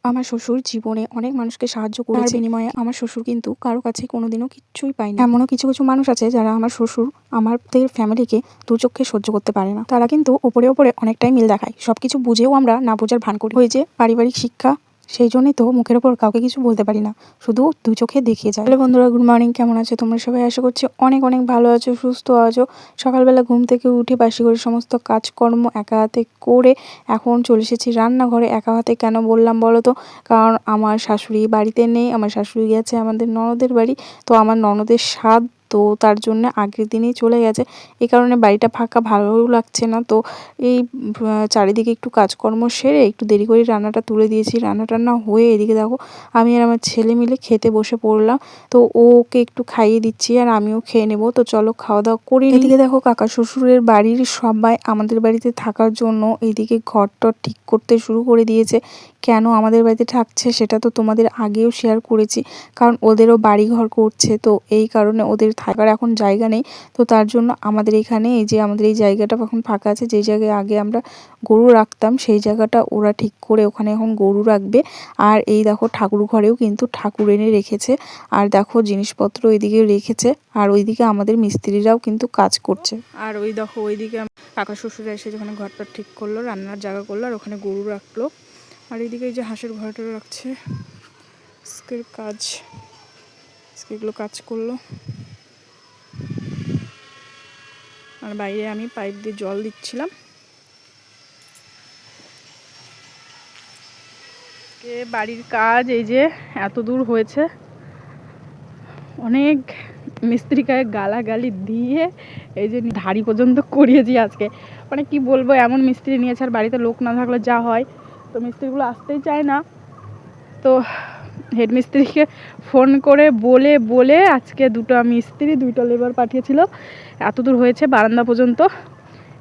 আমার শ্বশুর জীবনে অনেক মানুষকে সাহায্য করেছে, বিনিময়ে আমার শ্বশুর কিন্তু কারো কাছে কোনোদিনও কিচ্ছুই পায়নি। এমনও কিছু কিছু মানুষ আছে যারা আমার শ্বশুর আমাদের ফ্যামিলিকে দু চোখে সহ্য করতে পারে না। তারা কিন্তু ওপরে ওপরে অনেকটাই মিল দেখায়, সবকিছু বুঝেও আমরা না বোঝার ভান করি। ওই যে পারিবারিক শিক্ষা, সেই জন্যই তো মুখের ওপর কাউকে কিছু বলতে পারি না, শুধু দু চোখে দেখিয়ে যায়। হ্যালো বন্ধুরা, গুড মর্নিং। কেমন আছো তোমরা সবাই? আশা করছি অনেক অনেক ভালো আছো, সুস্থ আছো। সকালবেলা ঘুম থেকে উঠে বাসি করে সমস্ত কাজকর্ম একা হাতে করে এখন চলে এসেছি রান্নাঘরে। একা হাতে কেন বললাম বলো তো, কারণ আমার শাশুড়ি বাড়িতে নেই, আমার শাশুড়ি গেছে আমাদের ননদের বাড়ি। তো আমার ননদের স্বাদ, তো তার জন্য আগের দিনেই চলে গেছে। এই কারণে বাড়িটা ফাঁকা, ভালোও লাগছে না। তো এই চারিদিকে একটু কাজকর্ম সেরে একটু দেরি করে রান্নাটা তুলে দিয়েছি। রান্না টান্না হয়ে এদিকে দেখো আমি আর আমার ছেলে মিলে খেতে বসে পড়লাম। তো ওকে একটু খাইয়ে দিচ্ছি আর আমিও খেয়ে নেবো। তো চলো খাওয়া দাওয়া করি। এদিকে দেখো কাকা শ্বশুরের বাড়ির সবাই আমাদের বাড়িতে থাকার জন্য এইদিকে ঘরটর ঠিক করতে শুরু করে দিয়েছে। কেন আমাদের বাড়িতে থাকছে সেটা তো তোমাদের আগেও শেয়ার করেছি, কারণ ওদেরও বাড়ি ঘর করছে। তো এই কারণে ওদের থাকার এখন জায়গা নেই। তো তার জন্য আমাদের এখানে এই যে আমাদের এই জায়গাটা এখন ফাঁকা আছে, যেই জায়গায় আগে আমরা গরু রাখতাম সেই জায়গাটা ওরা ঠিক করে ওখানে এখন গরু রাখবে। আর এই দেখো ঠাকুর ঘরেও কিন্তু ঠাকুর এনে রেখেছে। আর দেখো জিনিসপত্র ওইদিকে রেখেছে, আর ওইদিকে আমাদের মিস্ত্রিরাও কিন্তু কাজ করছে। আর ওই দেখো ওইদিকে কাকা শ্বশুরা এসে যখন ঘরটা ঠিক করলো, রান্নার জায়গা করলো, আর ওখানে গরু রাখলো। আর এইদিকে এই যে হাঁসের ঘরটা রাখছে, আজকের কাজ, আজকে এগুলো কাজ করলো। আর বাইরে আমি পাইপ দিয়ে জল দিচ্ছিলাম। বাড়ির কাজ এই যে এত দূর হয়েছে, অনেক মিস্ত্রিকে গালাগালি দিয়ে এই যে ধাড়ি পর্যন্ত করিয়েছি আজকে। মানে কি বলবো, এমন মিস্ত্রি নিয়েছে, আর বাড়িতে লোক না থাকলে যা হয়। তো মিস্ত্রিগুলো আসতেই চায় না। তো হেড মিস্ত্রিকে ফোন করে বলে বলে আজকে দুটো মিস্ত্রি দুইটা লেবার পাঠিয়েছিল। এত দূর হয়েছে বারান্দা পর্যন্ত।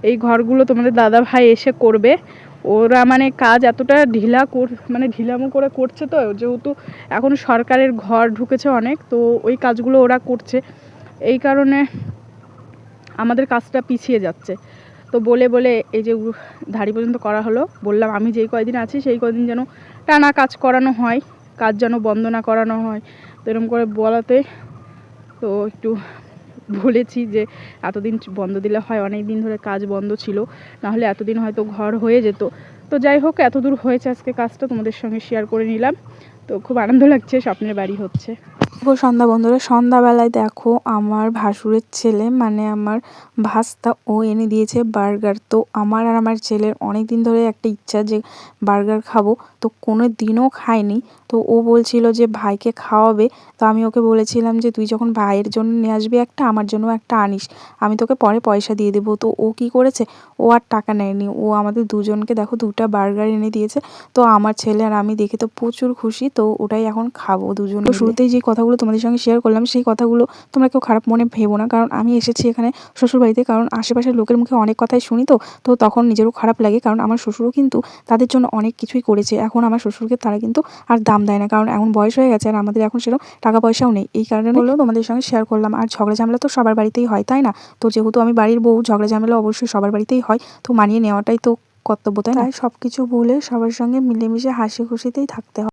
এই ঘরগুলো তোমাদের দাদা ভাই এসে করবে। ওরা মানে কাজ এতটা ঢিলামো করে করছে, তো যেহেতু এখন সরকারের ঘর ঢুকেছে অনেক, তো ওই কাজগুলো ওরা করছে। এই কারণে আমাদের কাজটা পিছিয়ে যাচ্ছে। তো বলে বলে এই যে ধাড়ি পর্যন্ত করা হলো। বললাম আমি যেই কয়দিন আছি সেই কয়দিন যেন টানা কাজ করানো হয়, কাজ যেন বন্ধ না করানো হয়। তো এরকম করে বলাতে তো একটু বলেছি যে এতদিন বন্ধ দিলে হয়, অনেক দিন ধরে কাজ বন্ধ ছিল, নাহলে এতদিন হয়তো ঘর হয়ে যেত। তো যাই হোক, এত দূর হয়েছে আজকে কাজটা তোমাদের সঙ্গে শেয়ার করে নিলাম। তো খুব আনন্দ লাগছে, স্বপ্নের বাড়ি হচ্ছে। সন্ধ্যা বন্ধুরা, সন্ধ্যাবেলায় দেখো আমার ভাসুরের ছেলে মানে আমার ভাস্তা, ও এনে দিয়েছে বার্গার। তো আমার আর আমার ছেলের অনেক দিন ধরে একটা ইচ্ছা যে বার্গার খাবো, তো কোনো দিনও খাইনি। তো ও বলছিল যে ভাইকে খাওয়াবে। তো আমি ওকে বলেছিলাম যে তুই যখন ভাইয়ের জন্য নিয়ে আসবি একটা, আমার জন্য একটা আনিস, আমি তোকে পরে পয়সা দিয়ে দেবো। তো ও কি করেছে, ও আর টাকা নেয়নি, ও আমাদের দুজনকে দেখো দুটা বার্গার এনে দিয়েছে। তো আমার ছেলে আর আমি দেখে তো প্রচুর খুশি। তো ওটাই এখন খাবো দুজন। তো শুরুতেই যে কথাগুলো তোমাদের সঙ্গে শেয়ার করলাম, সেই কথাগুলো তোমরা কেউ খারাপ মনে ভেবো না, কারণ আমি এসেছি এখানে শ্বশুরবাড়িতে, কারণ আশেপাশের লোকের মুখে অনেক কথাই শুনি। তো তখন নিজেরও খারাপ লাগে, কারণ আমার শ্বশুরও কিন্তু তাদের জন্য অনেক কিছুই করেছে। এখন আমার শ্বশুরকে তারা কিন্তু আর দাম দেয় না, কারণ এখন বয়স হয়ে গেছে আর আমাদের এখন সেরকম টাকা পয়সাও নেই। এই কারণে হলেও তোমাদের সঙ্গে শেয়ার করলাম। আর ঝগড়া ঝামেলা তো সবার বাড়িতেই হয়, তাই না? তো যেহেতু আমি বাড়ির বউ, ঝগড়া ঝামেলা অবশ্যই সবার বাড়িতেই হয়। তো মানিয়ে নেওয়াটাই তো কর্তব্য, তাই সব কিছু ভুলে সবার সঙ্গে মিলেমিশে হাসি খুশিতেই থাকতে হয়।